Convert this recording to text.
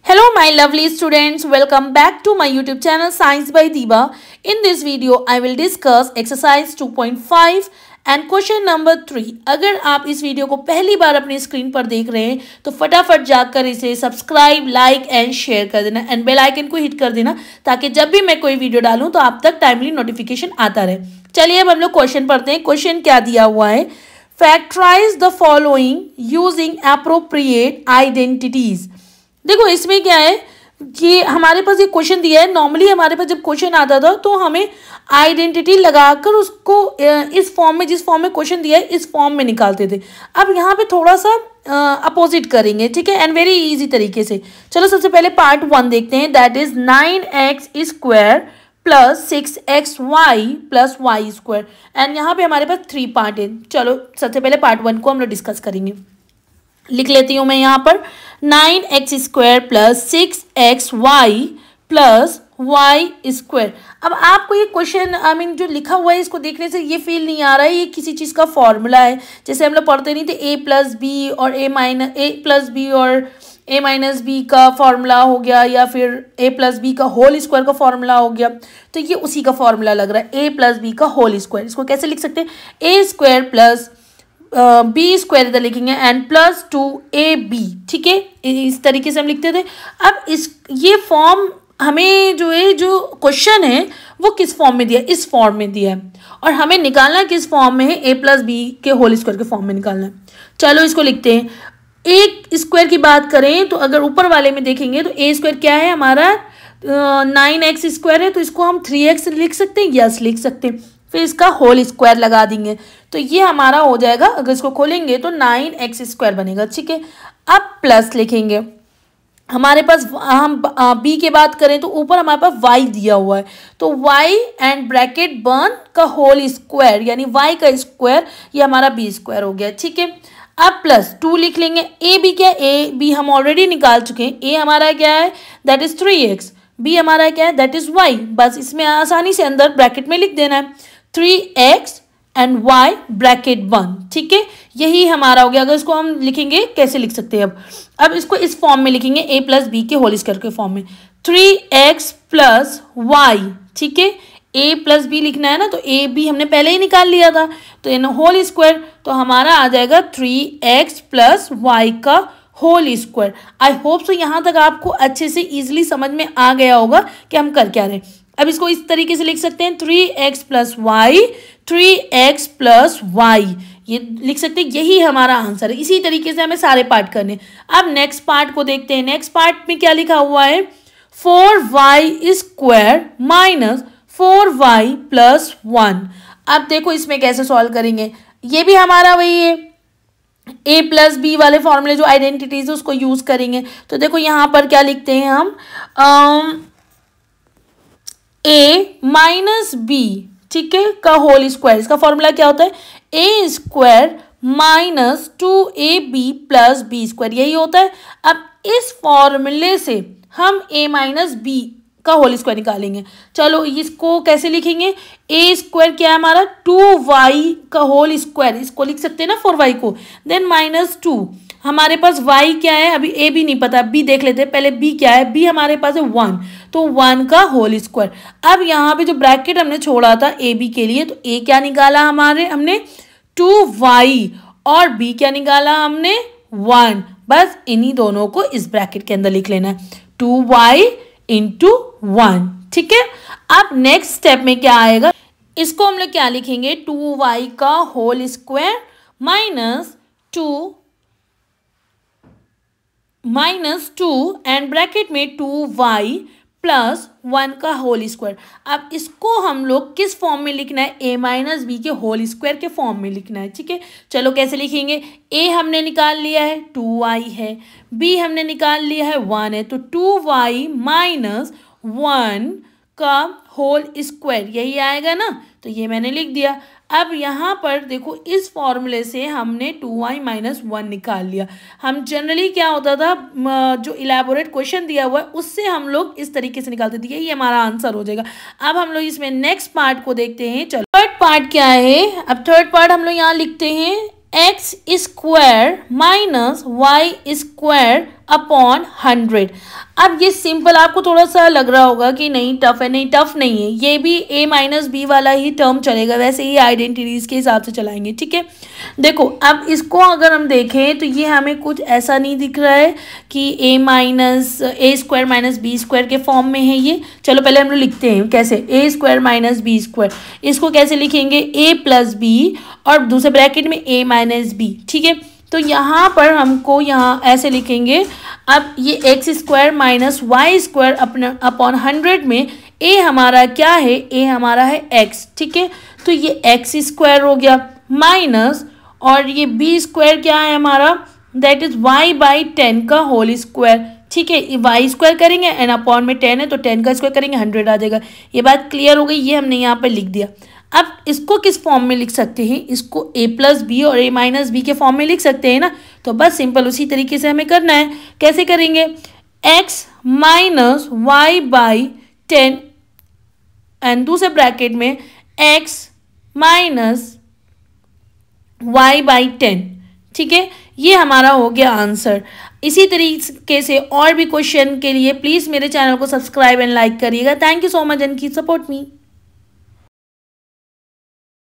Hello my lovely students, welcome back to my YouTube channel Science by Diba. In this video I will discuss exercise 2.5 and question number 3. अगर आप इस video को पहली बार अपनी screen पर देख रहे हैं तो फटाफट जाकर इसे सब्सक्राइब, लाइक एंड शेयर कर देना एंड बेल आइकन को हिट कर देना ताकि जब भी मैं कोई वीडियो डालूं तो आप तक टाइमली नोटिफिकेशन आता रहे। चलिए अब हम लोग क्वेश्चन पढ़ते हैं। क्वेश्चन क्या दिया हुआ है, factorise the following using appropriate identities. देखो इसमें क्या है कि हमारे पास ये क्वेश्चन दिया है। नॉर्मली हमारे पास जब क्वेश्चन आता था तो हमें आइडेंटिटी लगाकर उसको इस फॉर्म में, जिस फॉर्म में क्वेश्चन दिया है इस फॉर्म में निकालते थे। अब यहाँ पे थोड़ा सा अपोजिट करेंगे, ठीक है, एंड वेरी इजी तरीके से। चलो सबसे पहले पार्ट 1 देखते हैं, that is 9x square plus 6xy plus y square. And यहाँ पे हमारे पास 3 पार्ट है। चलो सबसे पहले पार्ट 1 को हम लोग डिस्कस करेंगे। लिख लेती हूँ मैं यहाँ पर 9x square plus 6xy plus y square. अब आपको ये क्वेश्चन जो लिखा हुआ है इसको देखने से ये फील नहीं आ रहा है ये किसी चीज़ का फॉर्मूला है। जैसे हम लोग पढ़ते नहीं थे a प्लस बी और a प्लस बी और a माइनस बी का फॉर्मूला हो गया, या फिर a प्लस बी का होल स्क्वायर का फॉर्मूला हो गया। तो ये उसी का फॉर्मूला लग रहा है, a प्लस बी का होल स्क्वायर। इसको कैसे लिख सकते हैं, a square plus b square इधर लिखेंगे एंड प्लस 2ab, ठीक है, इस तरीके से हम लिखते थे। अब ये फॉर्म हमें जो क्वेश्चन है वो किस फॉर्म में दिया है, इस फॉर्म में दिया है, और हमें निकालना किस फॉर्म में है, a प्लस बी के होल स्क्वायर के फॉर्म में निकालना है। चलो इसको लिखते हैं। एक स्क्वायर की बात करें तो अगर ऊपर वाले में देखेंगे तो a स्क्वायर क्या है हमारा 9x स्क्वायर है, तो इसको हम 3x लिख सकते हैं, यस लिख सकते हैं। फिर इसका होल स्क्वायर लगा देंगे तो ये हमारा हो जाएगा, अगर इसको खोलेंगे तो 9x स्क्वायर बनेगा, ठीक है। अब प्लस लिखेंगे, हमारे पास हम b के बात करें तो ऊपर हमारे पास y दिया हुआ है, तो y एंड ब्रैकेट बर्न का होल स्क्वायर यानी y का स्क्वायर, ये हमारा b स्क्वायर हो गया, ठीक है। अब प्लस 2 लिख लेंगे। a b क्या है, a b हम ऑलरेडी निकाल चुके हैं। a हमारा क्या है, दैट इज 3x, b हमारा क्या है, दैट इज y। बस इसमें आसानी से अंदर ब्रैकेट में लिख देना है 3x एंड y ब्रैकेट 1, ठीक है, यही हमारा हो गया। अगर इसको हम लिखेंगे कैसे लिख सकते हैं, अब इसको इस फॉर्म में लिखेंगे, a प्लस बी के होल स्क्वायर के फॉर्म में 3x प्लस y, ठीक है। a प्लस बी लिखना है ना, तो a b हमने पहले ही निकाल लिया था, तो इन होल स्क्वायर तो हमारा आ जाएगा 3x प्लस y का whole square. I hope so यहाँ तक आपको अच्छे से इजीली समझ में आ गया होगा कि हम कर क्या रहे हैं। अब इसको इस तरीके से लिख सकते हैं 3x plus Y, 3x plus Y, ये लिख सकते हैं, यही हमारा आंसर है। इसी तरीके से हमें सारे पार्ट करने। अब नेक्स्ट पार्ट को देखते हैं। नेक्स्ट पार्ट में क्या लिखा हुआ है, 4y square minus 4y plus 1। अब देखो इसमें कैसे सॉल्व करेंगे, ये भी हमारा वही है, a प्लस बी वाले फॉर्मूले जो आइडेंटिटीज है उसको यूज करेंगे। तो देखो यहाँ पर क्या लिखते हैं हम, a माइनस बी, ठीक है, का होल स्क्वायर। इसका फॉर्मूला क्या होता है, a square minus 2ab plus b square, यही होता है। अब इस फॉर्मूले से हम a माइनस बी का होल स्क्वायर निकालेंगे। चलो इसको कैसे लिखेंगे, a स्क्वायर क्या है हमारा 2y का होल स्क्वायर, इसको लिख सकते हैं ना 4y को, देन माइनस 2। हमारे पास y क्या है, अभी a भी नहीं पता, b देख लेते हैं पहले। b क्या है, b हमारे पास है 1, तो 1 का होल स्क्वायर। अब यहाँ पे जो ब्रैकेट हमने छोड़ा था a b के लिए, तो a क्या निकाला हमने 2y, और b क्या निकाला हमने 1। बस इन्हीं दोनों को इस ब्रैकेट के अंदर लिख लेना है, 2y इंटू 1, ठीक है। अब नेक्स्ट स्टेप में क्या आएगा, इसको हम लोग क्या लिखेंगे, 2y का whole square minus 2 and bracket में 2y प्लस 1 का होल स्क्वायर। अब इसको हम लोग किस फॉर्म में लिखना है, a माइनस बी के होल स्क्वायर के फॉर्म में लिखना है, ठीक है। चलो कैसे लिखेंगे, a हमने निकाल लिया है 2y है, b हमने निकाल लिया है 1 है, तो 2y माइनस 1 का होल स्क्वायर यही आएगा ना, तो ये मैंने लिख दिया। अब यहाँ पर देखो इस फॉर्मूले से हमने 2y माइनस 1 निकाल लिया। हम जनरली क्या होता था, जो इलेबोरेट क्वेश्चन दिया हुआ है उससे हम लोग इस तरीके से निकालते थे, यही हमारा आंसर हो जाएगा। अब हम लोग इसमें नेक्स्ट पार्ट को देखते हैं। चलो थर्ड पार्ट क्या है, अब थर्ड पार्ट हम लोग यहाँ लिखते हैं x square minus y square upon 100। अब ये सिंपल आपको थोड़ा सा लग रहा होगा कि नहीं टफ है, नहीं टफ नहीं है, ये भी a माइनस बी वाला ही टर्म चलेगा, वैसे ही आइडेंटिटीज के हिसाब से चलाएंगे, ठीक है। देखो अब इसको अगर हम देखें तो ये हमें कुछ ऐसा नहीं दिख रहा है कि a square minus b square के फॉर्म में है ये। चलो पहले हम लोग लिखते हैं कैसे, a square minus b square, इसको कैसे लिखेंगे, a प्लस बी और दूसरे ब्रैकेट में a माइनस बी, ठीक है। तो यहाँ पर हमको यहाँ ऐसे लिखेंगे, अब ये x square minus y square upon 100 में a हमारा क्या है, a हमारा है x, ठीक है। तो ये एक्स स्क्वायर हो गया माइनस, और ये b स्क्वायर क्या है हमारा, दैट इज y बाई 10 का होल स्क्वायर, ठीक है। वाई स्क्वायर करेंगे एंड अपॉन में 10 है तो 10 का स्क्वायर करेंगे 100 आ जाएगा। ये बात क्लियर हो गई, ये हमने यहाँ पर लिख दिया। अब इसको किस फॉर्म में लिख सकते हैं, इसको a प्लस बी और a माइनस बी के फॉर्म में लिख सकते हैं ना। तो बस सिंपल उसी तरीके से हमें करना है। कैसे करेंगे, x minus y by 10 and दूसरे ब्रैकेट में x माइनस वाई बाई 10, ठीक है। ये हमारा हो गया आंसर। इसी तरीके से और भी क्वेश्चन के लिए प्लीज़ मेरे चैनल को सब्सक्राइब एंड लाइक करिएगा। Thank you so much and keep support me.